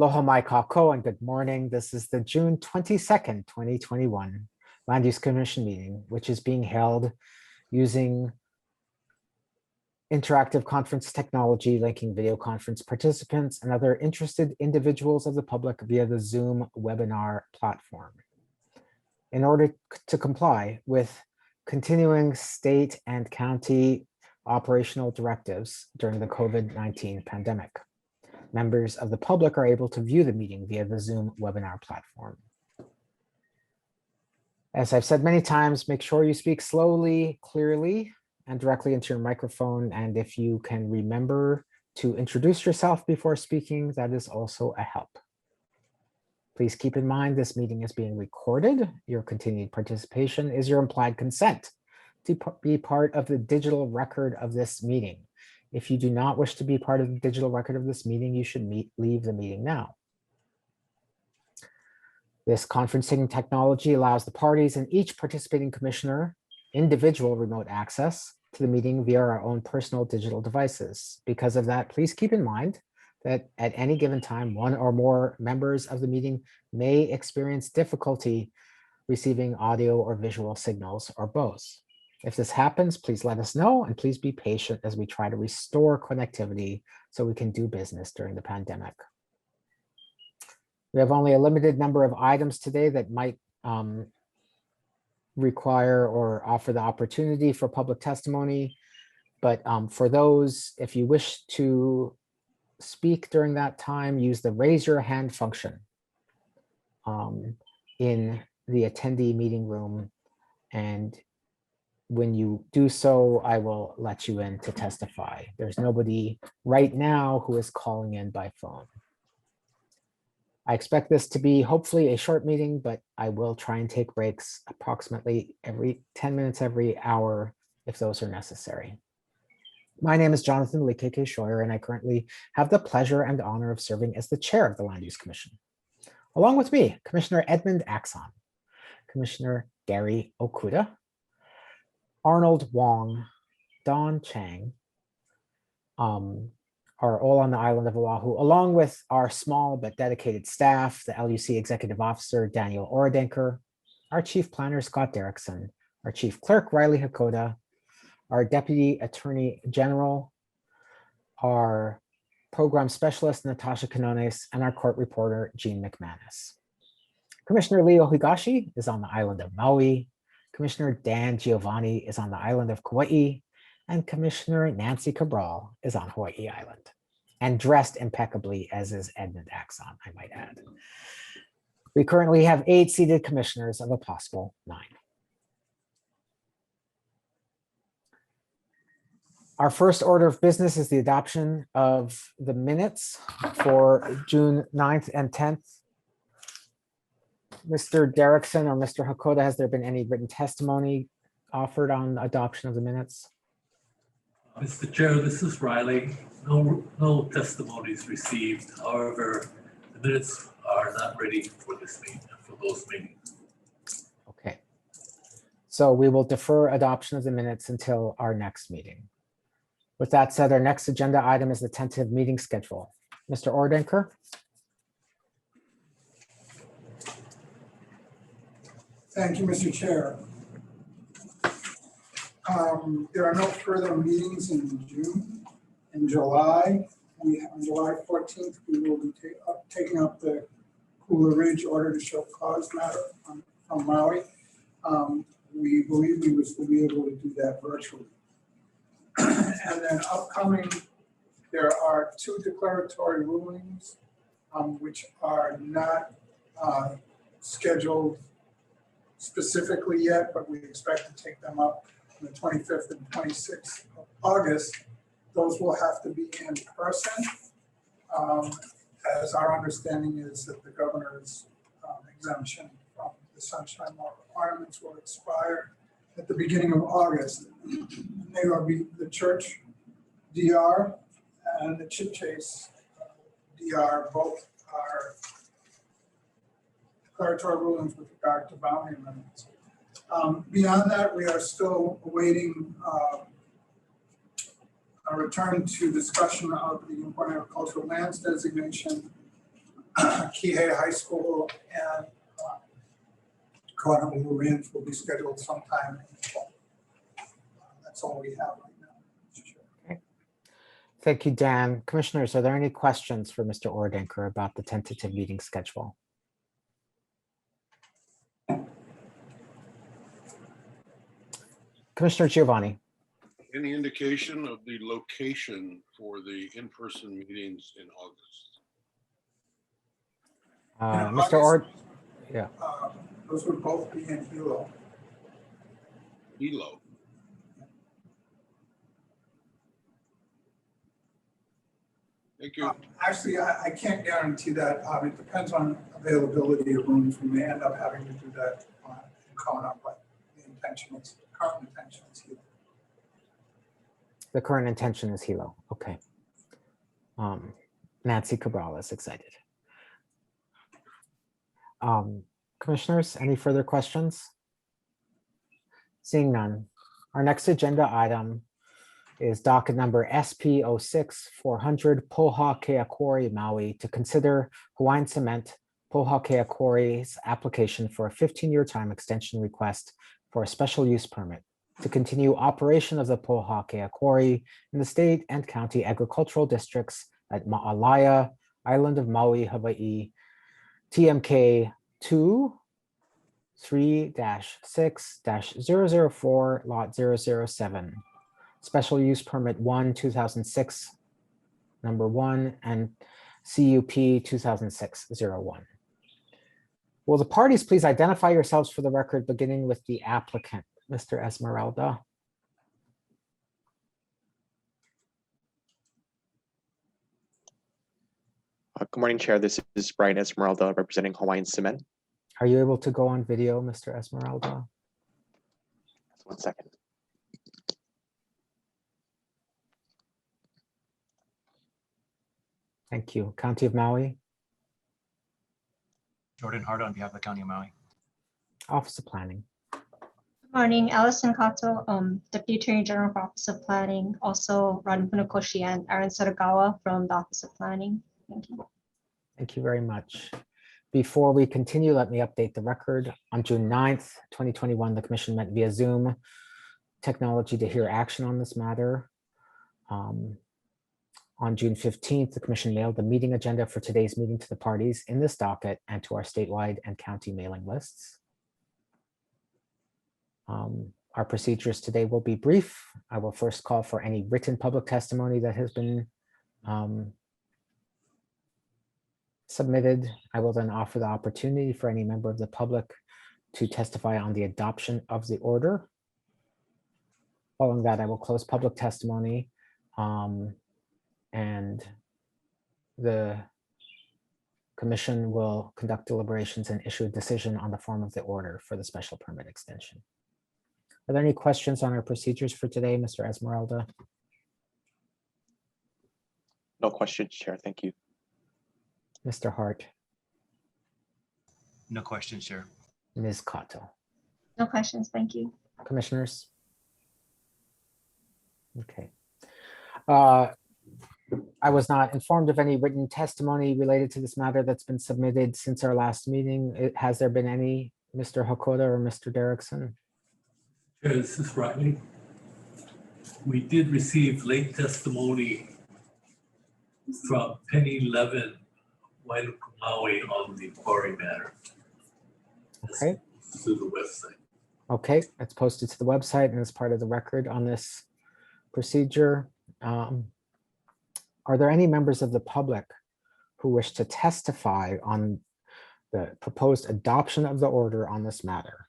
Loha mai kako and good morning. This is the June 22nd, 2021 Land Use Commission meeting, which is being held using interactive conference technology, linking video conference participants and other interested individuals of the public via the Zoom webinar platform. In order to comply with continuing state and county operational directives during the COVID-19 pandemic, members of the public are able to view the meeting via the Zoom webinar platform. As I've said many times, make sure you speak slowly, clearly, and directly into your microphone. And if you can remember to introduce yourself before speaking, that is also a help. Please keep in mind this meeting is being recorded. Your continued participation is your implied consent to be part of the digital record of this meeting. If you do not wish to be part of the digital record of this meeting, you should leave the meeting now. This conferencing technology allows the parties and each participating commissioner individual remote access to the meeting via our own personal digital devices. Because of that, please keep in mind that at any given time, one or more members of the meeting may experience difficulty receiving audio or visual signals or both. If this happens, please let us know, and please be patient as we try to restore connectivity so we can do business during the pandemic. We have only a limited number of items today that might require or offer the opportunity for public testimony. But for those, if you wish to speak during that time, use the raise your hand function in the attendee meeting room. And when you do so, I will let you in to testify. There's nobody right now who is calling in by phone. I expect this to be hopefully a short meeting, but I will try and take breaks approximately every 10 minutes, every hour, if those are necessary. My name is Jonathan Likeke Scheuer, and I currently have the pleasure and honor of serving as the chair of the Land Use Commission. Along with me, Commissioner Edmund Axon, Commissioner Gary Okuda, Arnold Wong, Don Chang, are all on the island of Oahu, along with our small but dedicated staff, the LUC Executive Officer, Daniel Oradenker, our Chief Planner, Scott Derrickson, our Chief Clerk, Riley Hakoda, our Deputy Attorney General, our Program Specialist, Natasha Canones, and our Court Reporter, Jean McManus. Commissioner Leo Higashi is on the island of Maui. Commissioner Dan Giovanni is on the island of Kauai, and Commissioner Nancy Cabral is on Hawaii Island, and dressed impeccably, as is Edmund Axon, I might add. We currently have 8 seated commissioners of a possible 9. Our first order of business is the adoption of the minutes for June 9th and 10th. Mr. Derrickson or Mr. Hakoda, has there been any written testimony offered on adoption of the minutes? Mr. Chair, this is Riley. No testimonies received. However, the minutes are not ready for this meeting, for those meetings. Okay. So we will defer adoption of the minutes until our next meeting. With that said, our next agenda item is the tentative meeting schedule. Mr. Oradenker. Thank you, Mr. Chair. There are no further meetings in June. In July, on July 14th, we will be taking up the Cooler Ridge order to show cause matter from Maui. We believe we will be able to do that virtually. And then upcoming, there are 2 declaratory rulings, which are not scheduled specifically yet, but we expect to take them up on the 25th and 26th of August. Those will have to be in person, as our understanding is that the governor's exemption from the sunshine law requirements will expire at the beginning of August. They will be the church DR and the Chip Chase DR, both are declaratory rulings with regard to boundary amendments. Beyond that, we are still awaiting a return to discussion of the important agricultural lands designation Kihei High School and Carnival Ranch will be scheduled sometime in the fall. That's all we have right now, Mr. Chair. Thank you, Dan. Commissioners, are there any questions for Mr. Ordenker about the tentative meeting schedule? Commissioner Giovanni. Any indication of the location for the in-person meetings in August? In Mr. August, Ord, yeah. Those would both be in Hilo. Hilo. Thank you. Actually, I can't guarantee that. It depends on availability of rooms. We may end up having to do that in Kona, but the current intention is Hilo. The current intention is Hilo. Okay. Nancy Cabral is excited. Commissioners, any further questions? Seeing none. Our next agenda item is docket number SP 06-400 Pōhākea Quarry, Maui, to consider Hawaiian Cement Pōhākea Quarry's application for a 15-year time extension request for a special use permit to continue operation of the Pōhākea Quarry in the state and county agricultural districts at Ma'alaia, Island of Maui, Hawaii, TMK 2-3-6-004 lot 007. Special use permit 1, 2006, number 1, and CUP 2006-01. Will the parties please identify yourselves for the record, beginning with the applicant, Mr. Esmeralda? Good morning, Chair. This is Brian Esmeralda representing Hawaiian Cement. Are you able to go on video, Mr. Esmeralda? 1 second. Thank you. County of Maui, Jordan Harda on behalf of the County of Maui. Office of Planning. Good morning, Allison Kato, Deputy Attorney General for Office of Planning, also Ron Funakoshi and Aaron Sadagawa from the Office of Planning. Thank you. Thank you very much. Before we continue, let me update the record. On June 9th, 2021, the commission met via Zoom technology to hear action on this matter. On June 15th, the commission mailed the meeting agenda for today's meeting to the parties in this docket and to our statewide and county mailing lists. Our procedures today will be brief. I will first call for any written public testimony that has been submitted. I will then offer the opportunity for any member of the public to testify on the adoption of the order. Following that, I will close public testimony and the commission will conduct deliberations and issue a decision on the form of the order for the special permit extension. Are there any questions on our procedures for today, Mr. Esmeralda? No questions, Chair. Thank you. Mr. Hart, No questions, Chair. Ms. Kato, No questions, thank you. commissioners? Okay. I was not informed of any written testimony related to this matter that's been submitted since our last meeting. Has there been any, Mr. Hakoda or Mr. Derrickson? Chair, this is Riley. We did receive late testimony from Penny Levin, Wailuku, Maui, on the quarry matter. Okay. Through the website. Okay, it's posted to the website and is part of the record on this procedure. Are there any members of the public who wish to testify on the proposed adoption of the order on this matter?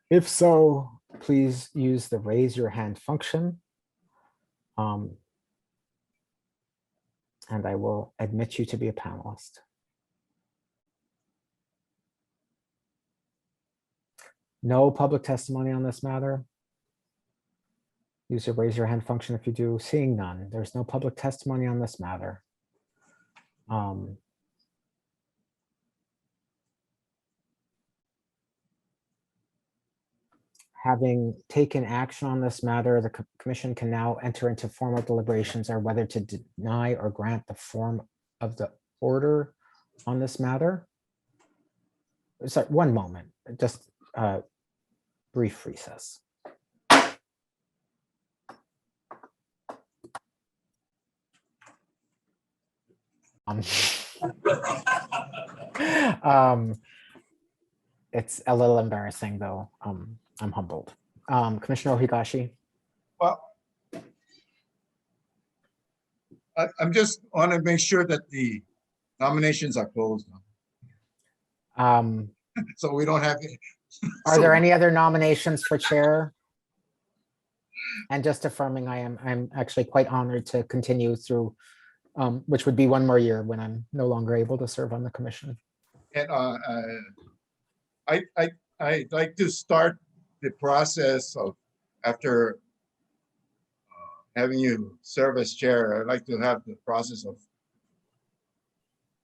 If so, please use the raise your hand function. And I will admit you to be a panelist. No public testimony on this matter. Use the raise your hand function if you do. Seeing none, there's no public testimony on this matter. Having taken action on this matter, the commission can now enter into formal deliberations on whether to deny or grant the form of the order on this matter? Sorry, one moment, just brief recess. It's a little embarrassing, though. I'm humbled. Commissioner Higashi. Well, I'm just want to make sure that the nominations are closed now. So we don't have. Are there any other nominations for chair? And just affirming, I'm actually quite honored to continue through, which would be one more year when I'm no longer able to serve on the commission. And I'd like to start the process of, after having you serve as chair, I'd like to have the process of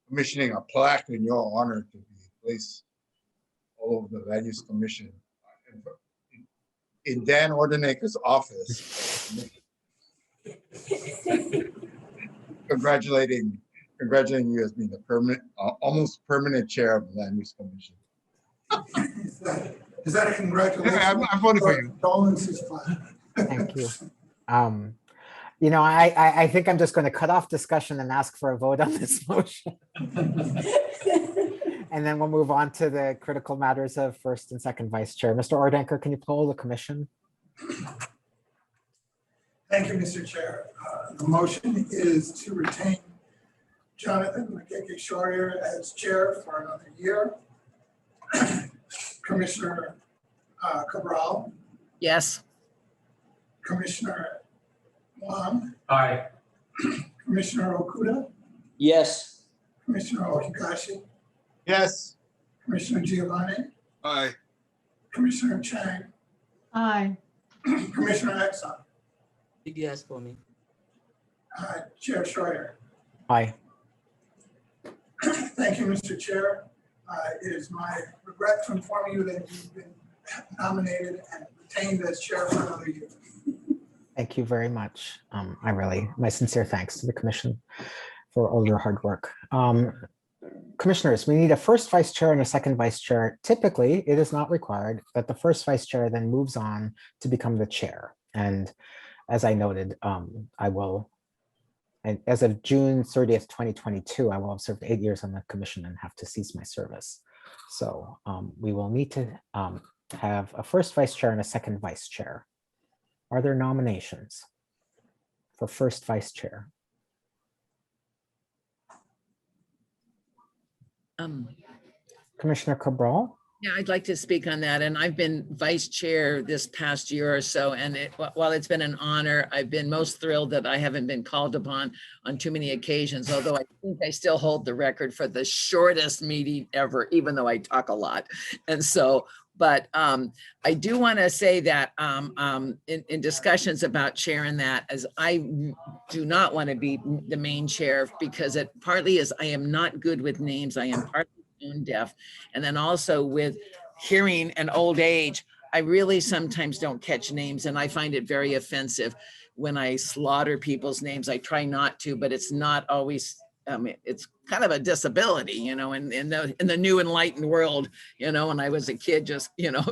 commissioning a plaque in your honor to be placed all over the Land Use Commission in Dan Ordenacre's office. Congratulating you as being the permanent, almost permanent chair of the Land Use Commission. Is that a congratulations? Yeah, I'm voting for you. Condolences, Platt. Thank you. You know, I think I'm just going to cut off discussion and ask for a vote on this motion. And then we'll move on to the critical matters of first and second vice chair. Mr. Ordenker, can you poll the commission? Thank you, Mr. Chair. The motion is to retain Jonathan McKickey Shorter as chair for another year. Commissioner Cabral, Yes. Commissioner Wong, Aye. Commissioner Okuda, Yes. Commissioner Ohigashi, Yes. Commissioner Giovanni, Aye. Commissioner Chang, Aye. Commissioner Exxon, Yes for me. Chair Schroeder. Aye. Thank you, Mr. Chair. It is my regret to inform you that you've been nominated and retained as chair for another year. Thank you very much. My sincere thanks to the commission for all your hard work. Commissioners, we need a first vice chair and a second vice chair. Typically, it is not required that the first vice chair then moves on to become the chair. And as I noted, and as of June 30th, 2022, I will have served 8 years on the commission and have to cease my service. So we will need to have a first vice chair and a second vice chair. Are there nominations for first vice chair? Commissioner Cabral? Yeah, I'd like to speak on that. And I've been vice chair this past year or so. And while it's been an honor, I've been most thrilled that I haven't been called upon on too many occasions, although I think I still hold the record for the shortest meeting ever, even though I talk a lot. And so, but I do want to say that in discussions about chairing that, as I do not want to be the main chair, because it partly is I am not good with names. I am partly tone deaf. And then also with hearing and old age, I really sometimes don't catch names, and I find it very offensive when I slaughter people's names. I try not to, but it's not always, it's kind of a disability, you know, in the new enlightened world, you know, when I was a kid, just, you know,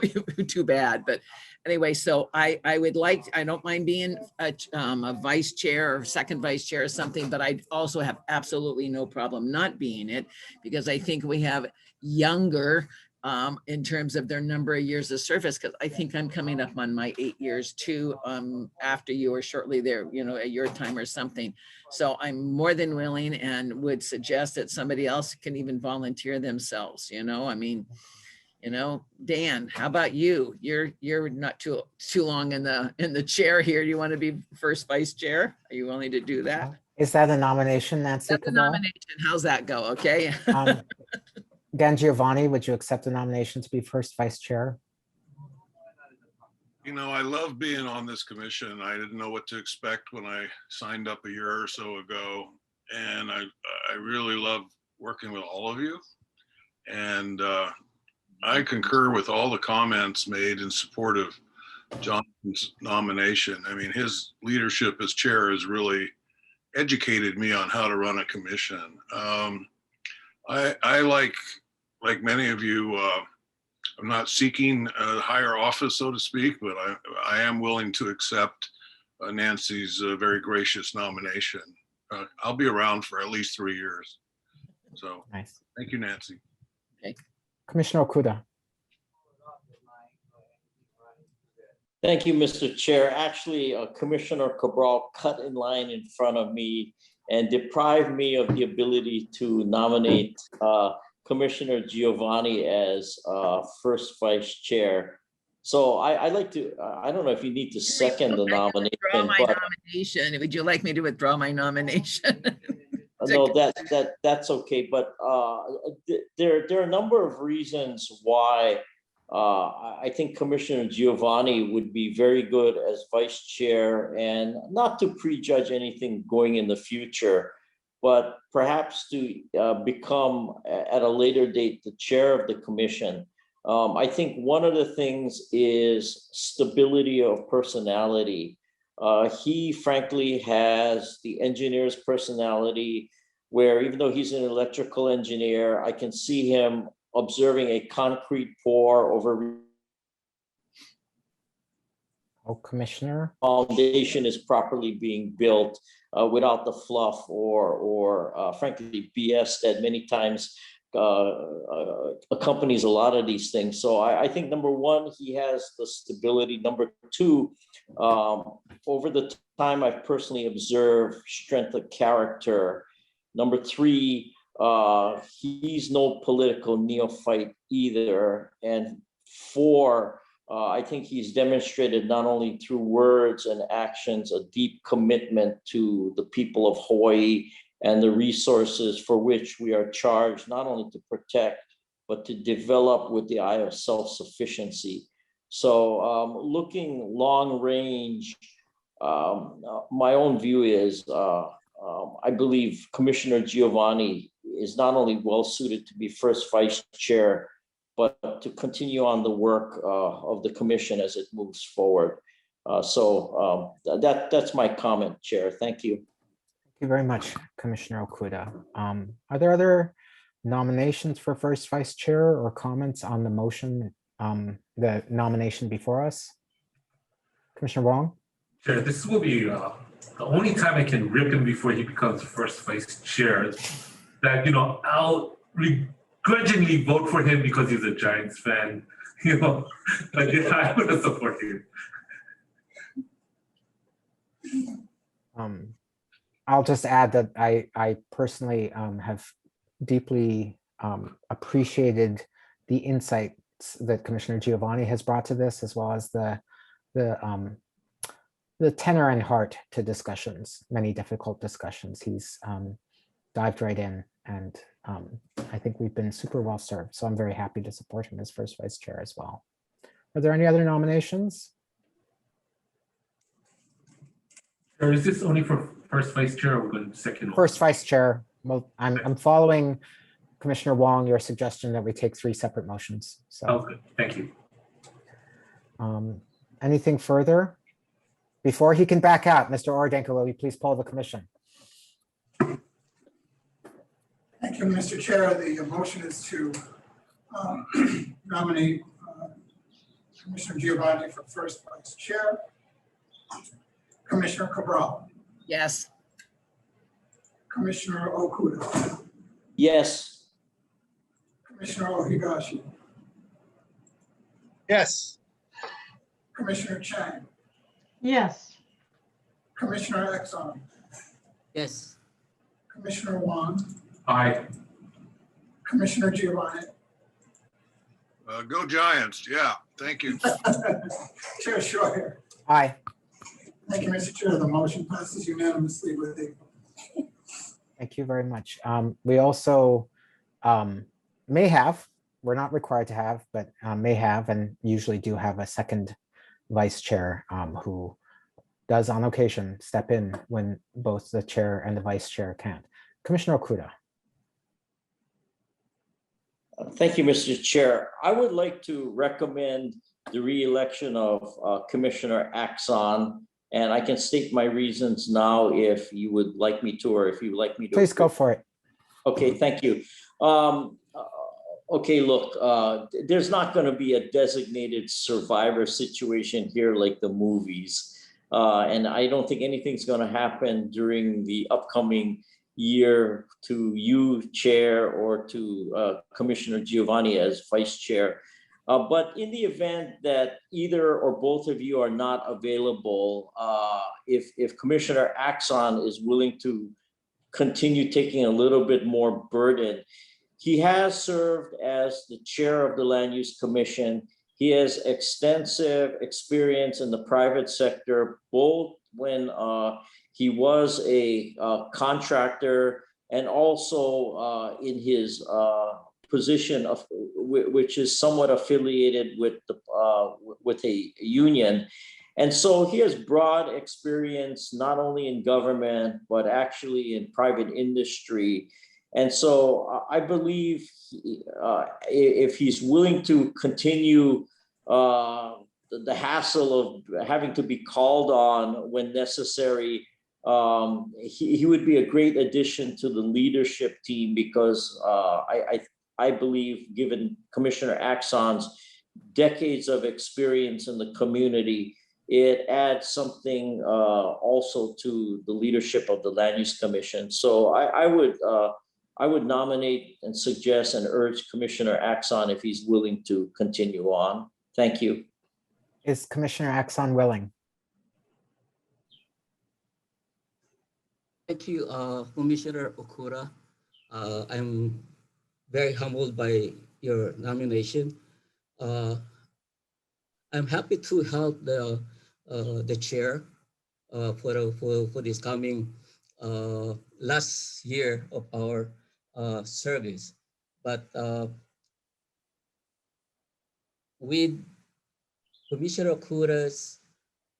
too bad. But anyway, so I don't mind being a vice chair or second vice chair or something, but I also have absolutely no problem not being it, because I think we have younger in terms of their number of years of service, because I think I'm coming up on my 8 years too, after you or shortly there, you know, at your time or something. So I'm more than willing and would suggest that somebody else can even volunteer themselves, you know, I mean, you know, Dan, how about you? You're not too long in the chair here. Do you want to be first vice chair? Are you willing to do that? Is that a nomination, Nancy? That's a nomination. How's that go? Okay. Dan Giovanni, would you accept the nomination to be first vice chair? You know, I love being on this commission. I didn't know what to expect when I signed up a year or so ago. And I really love working with all of you. And I concur with all the comments made in support of Jonathan's nomination. I mean, his leadership as chair has really educated me on how to run a commission. I like many of you, I'm not seeking a higher office, so to speak, but I am willing to accept Nancy's very gracious nomination. I'll be around for at least 3 years. So Nice. thank you, Nancy. Commissioner Okuda. Thank you, Mr. Chair. Actually, Commissioner Cabral cut in line in front of me and deprived me of the ability to nominate Commissioner Giovanni as first vice chair. So I'd like to, I don't know if you need to second the nomination, Withdraw my but nomination. Would you like me to withdraw my nomination? no, that's okay. But there are a number of reasons why I think Commissioner Giovanni would be very good as vice chair, and not to prejudge anything going in the future, but perhaps to become at a later date the chair of the commission. I think one of the things is stability of personality. He frankly has the engineer's personality, where even though he's an electrical engineer, I can see him observing a concrete pour over Commissioner. foundation is properly being built without the fluff or frankly BS that many times accompanies a lot of these things. So I think number one, he has the stability. Number two, over the time I've personally observed strength of character. Number three, he's no political neophyte either. And four, I think he's demonstrated not only through words and actions a deep commitment to the people of Hawaii and the resources for which we are charged not only to protect, but to develop with the eye of self-sufficiency. So looking long range, my own view is I believe Commissioner Giovanni is not only well suited to be first vice chair, but to continue on the work of the commission as it moves forward. So that's my comment, Chair. Thank you. Thank you very much, Commissioner Okuda. Are there other nominations for first vice chair or comments on the motion, the nomination before us? Commissioner Wong? Chair, this will be the only time I can rip him before he becomes first vice chair. That, you know, I'll begrudgingly vote for him because he's a Giants fan, you know, but yeah, I'm going to support him. I'll just add that I personally have deeply appreciated the insights that Commissioner Giovanni has brought to this, as well as the tenor and heart to discussions, many difficult discussions. He's dived right in, and I think we've been super well served. So I'm very happy to support him as first vice chair as well. Are there any other nominations? Or is this only for first vice chair, or we're going to second? First vice chair. Well, I'm following Commissioner Wong, your suggestion that we take 3 separate motions. So, Okay, thank you. Anything further? Before he can back out, Mr. Ordenko, will you please poll the commission? Thank you, Mr. Chair. The motion is to nominate Commissioner Giovanni for first vice chair. Commissioner Cabral, Yes. Commissioner Okuda, Yes. Commissioner Ohigashi, Yes. Commissioner Chang, Yes. Commissioner Exxon, Yes. Commissioner Wong, Aye. Commissioner Giovanni, Go Giants. Yeah, thank you. Chair Schreier. Aye. Thank you, Mr. Chair. The motion passes unanimously with a Thank you very much. We also may have, we're not required to have, but may have and usually do have a second vice chair who does on occasion step in when both the chair and the vice chair can't. Commissioner Okuda. Thank you, Mr. Chair. I would like to recommend the re-election of Commissioner Axon, and I can state my reasons now if you would like me to, or if you would like me to. Please go for it. Okay, thank you. Okay, look, there's not going to be a designated survivor situation here like the movies. And I don't think anything's going to happen during the upcoming year to you, Chair, or to Commissioner Giovanni as Vice Chair. But in the event that either or both of you are not available, if Commissioner Axon is willing to continue taking a little bit more burden, he has served as the chair of the Land Use Commission. He has extensive experience in the private sector, both when he was a contractor and also in his position of which is somewhat affiliated with a union. And so he has broad experience, not only in government, but actually in private industry. And so I believe if he's willing to continue the hassle of having to be called on when necessary, he would be a great addition to the leadership team, because I believe, given Commissioner Axon's decades of experience in the community, it adds something also to the leadership of the Land Use Commission. So I would nominate and suggest and urge Commissioner Axon if he's willing to continue on. Thank you. Is Commissioner Axon willing? Thank you, Commissioner Okura. I'm very humbled by your nomination. I'm happy to help the chair for this coming last year of our service. But with Commissioner Okura's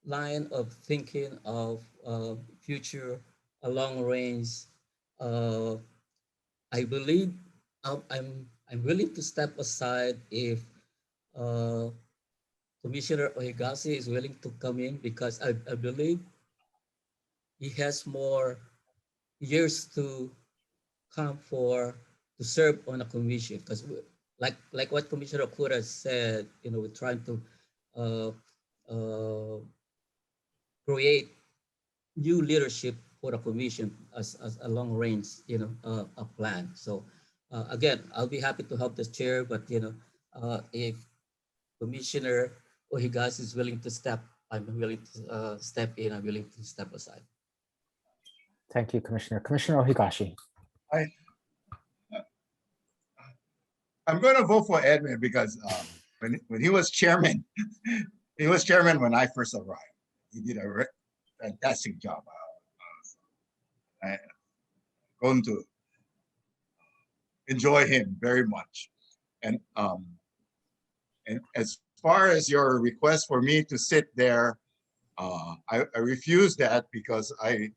line of thinking of future long range, I believe I'm willing to step aside if Commissioner Ohigasi is willing to come in, because I believe he has more years to come to serve on a commission. Because like what Commissioner Okura said, we're trying to create new leadership for the commission as a long range, a plan. So again, I'll be happy to help the chair, but if Commissioner Ohigasi is willing to step, I'm willing to step in. I'm willing to step aside. Thank you, Commissioner. Commissioner Ohigashi. I'm going to vote for Edmund because when he was chairman, he was chairman when I first arrived. He did a fantastic job. I'm going to enjoy him very much. And as far as your request for me to sit there, I refuse that because I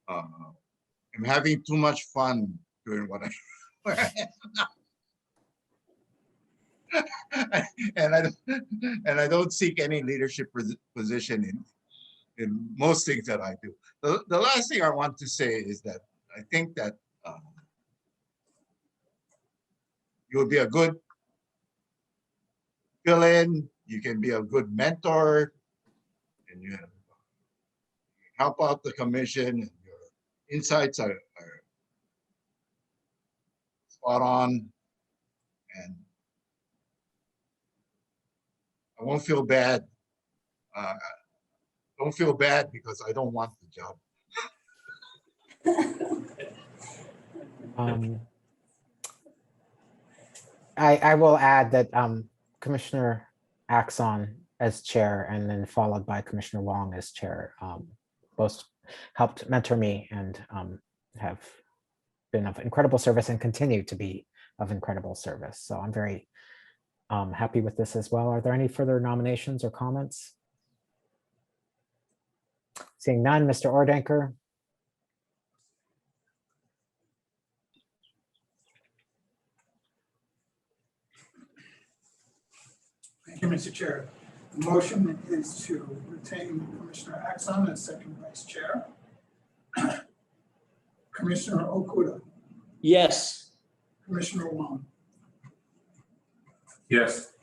am having too much fun doing what I don't seek any leadership position in most things that I do. The last thing I want to say is that I think that you'll be a good fill-in, you can be a good mentor, and you help out the commission, and your insights are spot on, and I won't feel bad. Don't feel bad because I don't want the job. I will add that Commissioner Axon as chair and then followed by Commissioner Wong as chair both helped mentor me and have been of incredible service and continue to be of incredible service. So I'm very happy with this as well. Are there any further nominations or comments? Seeing none, Mr. Ordenker. Thank you, Mr. Chair. The motion is to retain Commissioner Axon as second vice chair. Commissioner Okuda. Yes. Commissioner Wong, Yes.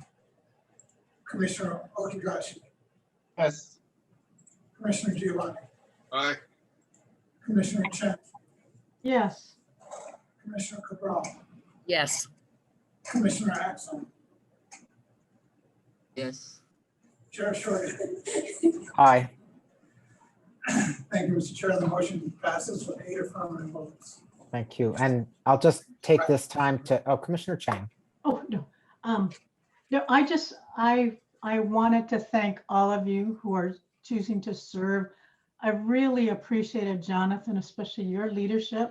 Commissioner Okigashi, Yes. Commissioner Giovanni, Aye. Commissioner Chen, Yes. Commissioner Cabral, Yes. Commissioner Axon, Yes. Chair Shorty. Aye. Thank you, Mr. Chair. The motion passes with 8 affirmative votes. Thank you. And I'll just take this time to, oh, Commissioner Chang. Oh, no. No, I wanted to thank all of you who are choosing to serve. I really appreciated, Jonathan, especially your leadership,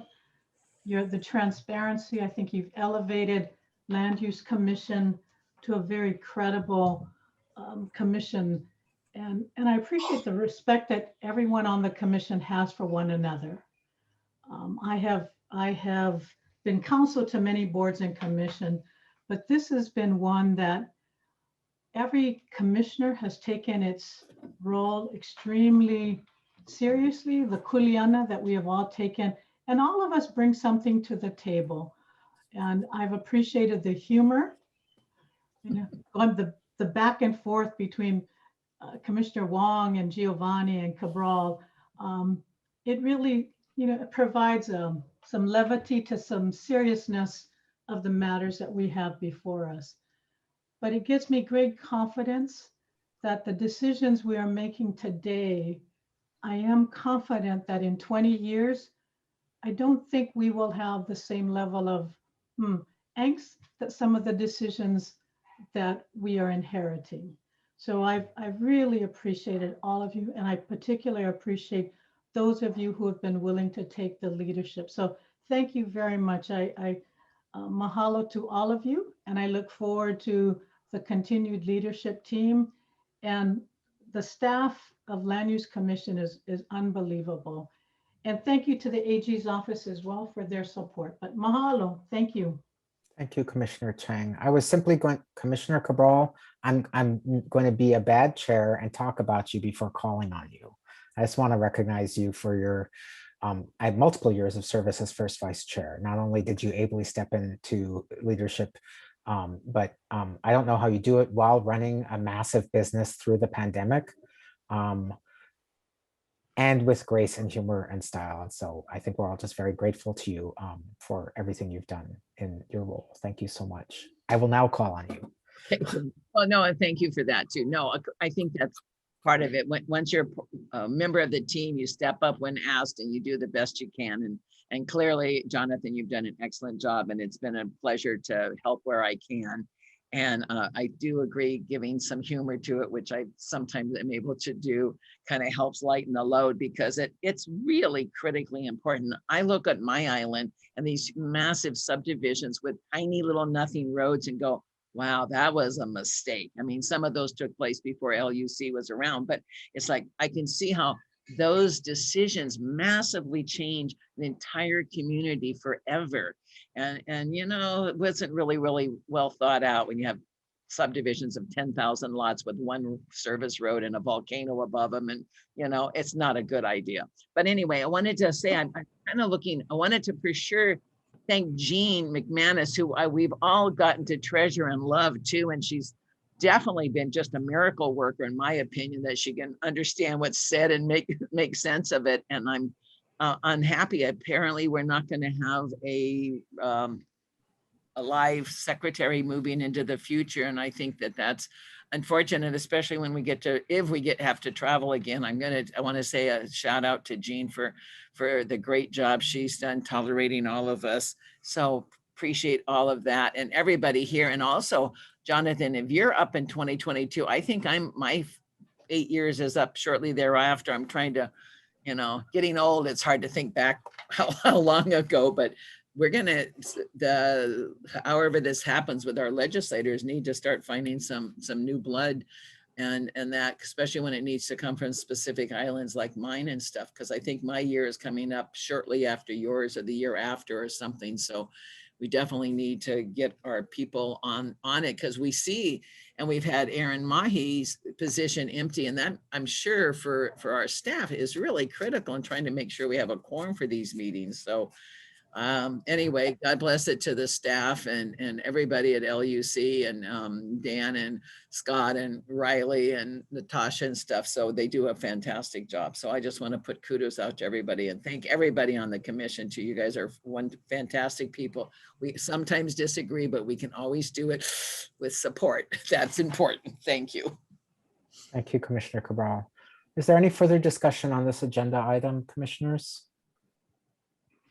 the transparency. I think you've elevated Land Use Commission to a very credible commission. And I appreciate the respect that everyone on the commission has for one another. I have been counsel to many boards and commission, but this has been one that every commissioner has taken its role extremely seriously, the kuleana that we have all taken, and all of us bring something to the table. And I've appreciated the humor, on the back and forth between Commissioner Wong and Giovanni and Cabral. It really, it provides some levity to some seriousness of the matters that we have before us. But it gives me great confidence that the decisions we are making today, I am confident that in 20 years, I don't think we will have the same level of angst that some of the decisions that we are inheriting. So I've really appreciated all of you, and I particularly appreciate those of you who have been willing to take the leadership. So thank you very much. I mahalo to all of you, and I look forward to the continued leadership team, and the staff of Land Use Commission is unbelievable. And thank you to the AG's office as well for their support. But mahalo, thank you. Thank you, Commissioner Chang. I was simply going, Commissioner Cabral, I'm going to be a bad chair and talk about you before calling on you. I just want to recognize you for your, I had multiple years of service as first vice chair. Not only did you ably step into leadership, but I don't know how you do it while running a massive business through the pandemic, and with grace and humor and style. And so I think we're all just very grateful to you for everything you've done in your role. Thank you so much. I will now call on you. Well, no, and thank you for that too. No, I think that's part of it. Once you're a member of the team, you step up when asked and you do the best you can. And clearly, Jonathan, you've done an excellent job, and it's been a pleasure to help where I can. And I do agree, giving some humor to it, which I sometimes am able to do, kind of helps lighten the load, because it's really critically important. I look at my island and these massive subdivisions with tiny little nothing roads and go, wow, that was a mistake. I mean, some of those took place before LUC was around, but it's like, I can see how those decisions massively change an entire community forever. And it wasn't really well thought out when you have subdivisions of 10,000 lots with one service road and a volcano above them. And, it's not a good idea. But anyway, I wanted to say, I'm kind of I wanted to for sure thank Jean McManus, who we've all gotten to treasure and love too. And she's definitely been just a miracle worker, in my opinion, that she can understand what's said and make sense of it. And I'm unhappy. Apparently, we're not going to have a live secretary moving into the future, and I think that's unfortunate, especially when if we have to travel again. I want to say a shout out to Jean for the great job she's done tolerating all of us. So appreciate all of that and everybody here. And also, Jonathan, if you're up in 2022, I think my 8 years is up shortly thereafter. I'm trying to, getting old, it's hard to think back how long ago, but we're gonna, however this happens with our legislators, need to start finding some new blood, and that, especially when it needs to come from specific islands like mine and stuff, because I think my year is coming up shortly after yours or the year after or something. So we definitely need to get our people on it, because we see, and we've had Aaron Mahi's position empty, and that, I'm sure, for our staff is really critical in trying to make sure we have a quorum for these meetings. So Anyway, God bless it to the staff and everybody at LUC and Dan and Scott and Riley and Natasha and stuff. So they do a fantastic job. So I just want to put kudos out to everybody and thank everybody on the commission too. You guys are one fantastic people. We sometimes disagree, but we can always do it with support. That's important. Thank you. Thank you, Commissioner Cabral. Is there any further discussion on this agenda item, commissioners?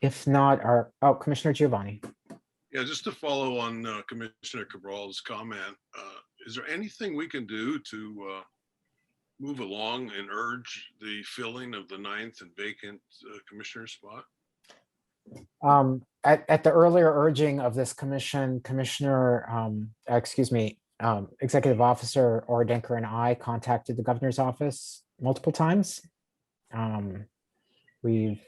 If not, Commissioner Giovanni. Yeah, just to follow on Commissioner Cabral's comment, is there anything we can do to move along and urge the filling of the 9th and vacant commissioner spot? At the earlier urging of this commission, Executive Officer Ordenker and I contacted the governor's office multiple times. We've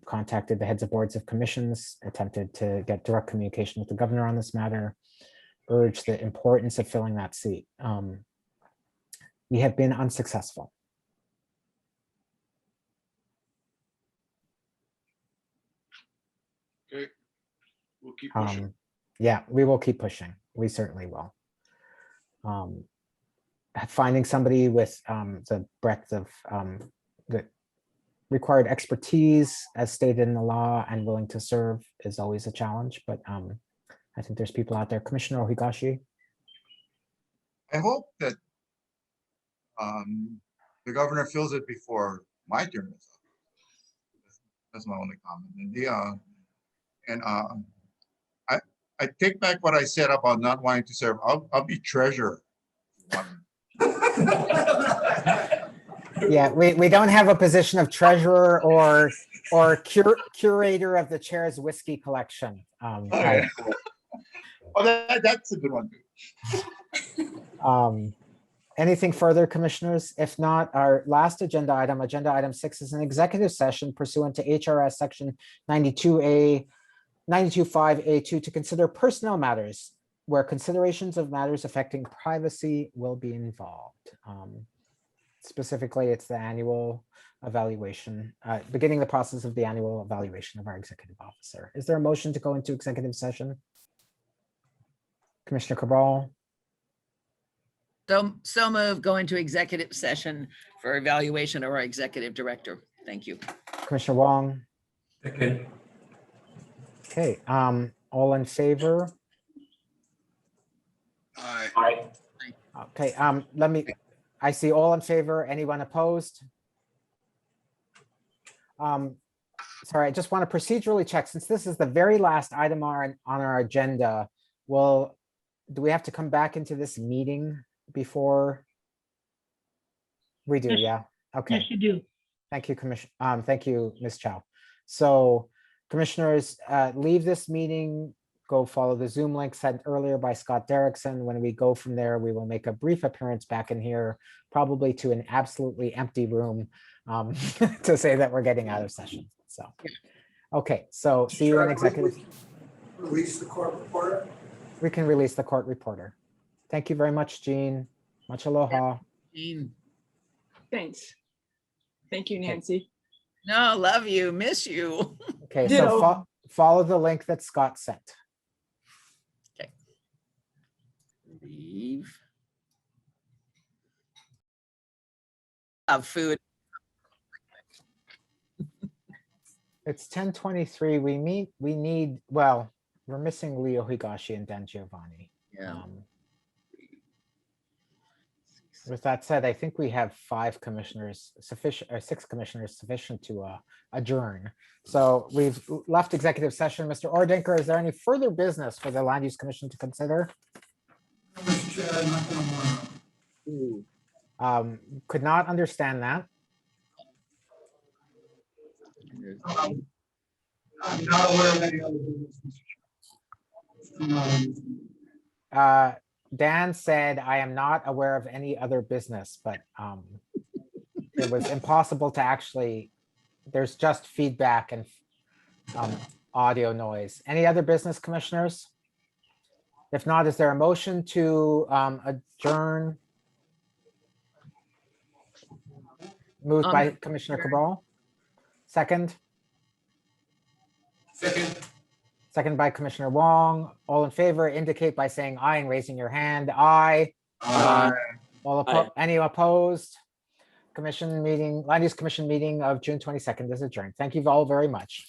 contacted the heads of boards of commissions, attempted to get direct communication with the governor on this matter, urged the importance of filling that seat. We have been unsuccessful. Okay, we'll keep pushing. Yeah, we will keep pushing. We certainly will. Finding somebody with the breadth of the required expertise as stated in the law and willing to serve is always a challenge, but I think there's people out there. Commissioner Ohigashi. I hope that the governor fills it before my term is up. That's my only comment. And I take back what I said about not wanting to serve. I'll be treasurer. Yeah, we don't have a position of treasurer or curator of the chair's whiskey collection. Okay. Well, that's a good one too. Anything further, commissioners? If not, our last agenda item 6 is an executive session pursuant to HRS section 92.5A2 to consider personnel matters where considerations of matters affecting privacy will be involved. Specifically, it's the annual evaluation, beginning the process of the annual evaluation of our executive officer. Is there a motion to go into executive session? Commissioner Cabral. So move, go into executive session for evaluation of our executive director. Thank you. Commissioner Wong. Okay. Okay, all in favor? Aye. Okay, I see all in favor. Anyone opposed? Sorry, I just want to procedurally check, since this is the very last item on our agenda. Well, do we have to come back into this meeting before? We do, yeah. Okay. Yes, you do. Thank you, thank you, Ms. Chow. So commissioners, leave this meeting, go follow the Zoom link sent earlier by Scott Derrickson. When we go from there, we will make a brief appearance back in here, probably to an absolutely empty room, to say that we're getting out of session. So, okay, so see you in executive. Release the court reporter. We can release the court reporter. Thank you very much, Jean. Much aloha. Jean. Thanks. Thank you, Nancy. No, love you, miss you. Okay, so follow the link that Scott sent. Okay. Leave. Of food. It's 10:23. We need, well, we're missing Leo Higashi and Dan Giovanni. Yeah. With that said, I think we have 5 commissioners sufficient, or 6 commissioners sufficient to adjourn. So we've left executive session. Mr. Ordenker, is there any further business for the Land Use Commission to consider? Mr. Chair, nothing more. Could not understand that. I'm not aware of any other business. Dan said, I am not aware of any other business, but it was impossible to actually, there's just feedback and audio noise. Any other business, commissioners? If not, is there a motion to adjourn? Moved by Commissioner Cabral. Second? Second. Second by Commissioner Wong. All in favor indicate by saying aye and raising your hand. Aye. Aye. Any opposed? Commission meeting, Land Use Commission meeting of June 22nd is adjourned. Thank you all very much.